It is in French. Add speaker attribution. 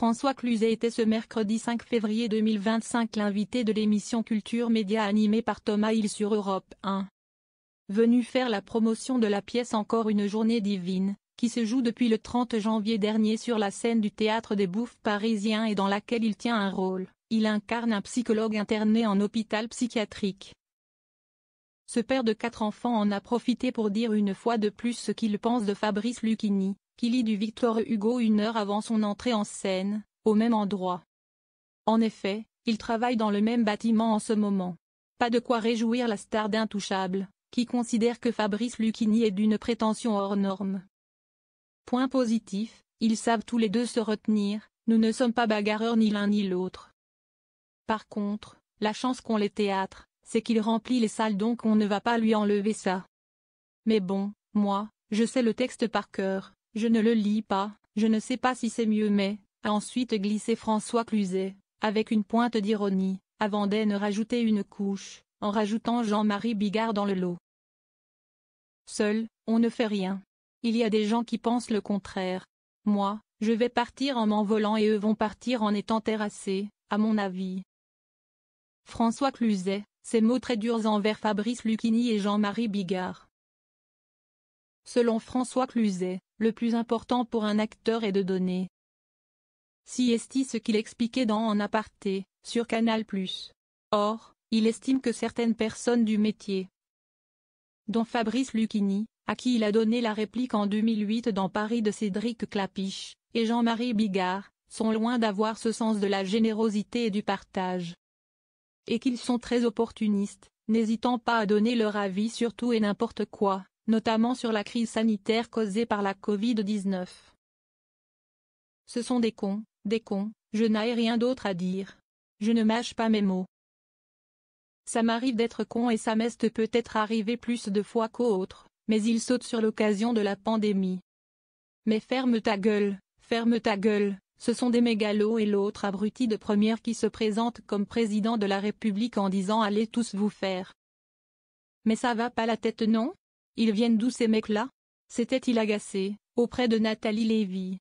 Speaker 1: François Cluzet était ce mercredi 5 février 2025 l'invité de l'émission Culture Média animée par Thomas Hill sur Europe 1. Venu faire la promotion de la pièce Encore une journée divine, qui se joue depuis le 30 janvier dernier sur la scène du Théâtre des Bouffes parisien et dans laquelle il tient un rôle, il incarne un psychologue interné en hôpital psychiatrique. Ce père de 4 enfants en a profité pour dire une fois de plus ce qu'il pense de Fabrice Lucchini, qui lit du Victor Hugo 1 heure avant son entrée en scène, au même endroit. En effet, ils travaillent dans le même bâtiment en ce moment. Pas de quoi réjouir la star d'Intouchable, qui considère que Fabrice Lucchini est d'une prétention hors norme. Point positif, ils savent tous les deux se retenir, nous ne sommes pas bagarreurs ni l'un ni l'autre. Par contre, la chance qu'ont les théâtres, c'est qu'il remplit les salles donc on ne va pas lui enlever ça. Mais bon, moi, je sais le texte par cœur. Je ne le lis pas, je ne sais pas si c'est mieux mais, a ensuite glissé François Cluzet, avec une pointe d'ironie, avant d'en rajouter une couche, en rajoutant Jean-Marie Bigard dans le lot. Seul, on ne fait rien. Il y a des gens qui pensent le contraire. Moi, je vais partir en m'envolant et eux vont partir en étant terrassés, à mon avis. François Cluzet, ces mots très durs envers Fabrice Lucchini et Jean-Marie Bigard. Selon François Cluzet, le plus important pour un acteur est de donner. Si est ce qu'il expliquait dans En aparté, sur Canal+. Or, il estime que certaines personnes du métier, dont Fabrice Lucchini, à qui il a donné la réplique en 2008 dans Paris de Cédric Klapisch, et Jean-Marie Bigard, sont loin d'avoir ce sens de la générosité et du partage. Et qu'ils sont très opportunistes, n'hésitant pas à donner leur avis sur tout et n'importe quoi, notamment sur la crise sanitaire causée par la Covid-19. Ce sont des cons, je n'ai rien d'autre à dire. Je ne mâche pas mes mots. Ça m'arrive d'être con et ça m'est peut-être arrivé plus de fois qu'autre, mais ils sautent sur l'occasion de la pandémie. Mais ferme ta gueule, ce sont des mégalos et l'autre abruti de première qui se présente comme président de la République en disant allez tous vous faire. Mais ça va pas la tête non ? Ils viennent d'où ces mecs-là ? S'était-il agacé, auprès de Nathalie Lévy,